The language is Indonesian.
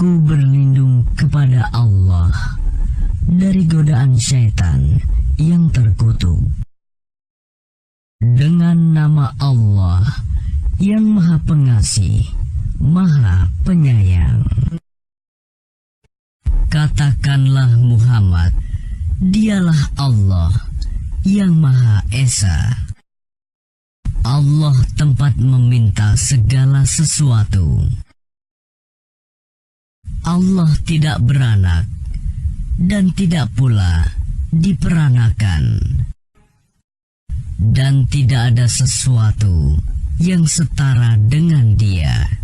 Aku berlindung kepada Allah dari godaan syaitan yang terkutuk. Dengan nama Allah yang Maha Pengasih, Maha Penyayang. Katakanlah Muhammad, dialah Allah yang Maha Esa. Allah tempat meminta segala sesuatu. Allah tidak beranak dan tidak pula diperanakan, dan tidak ada sesuatu yang setara dengan Dia.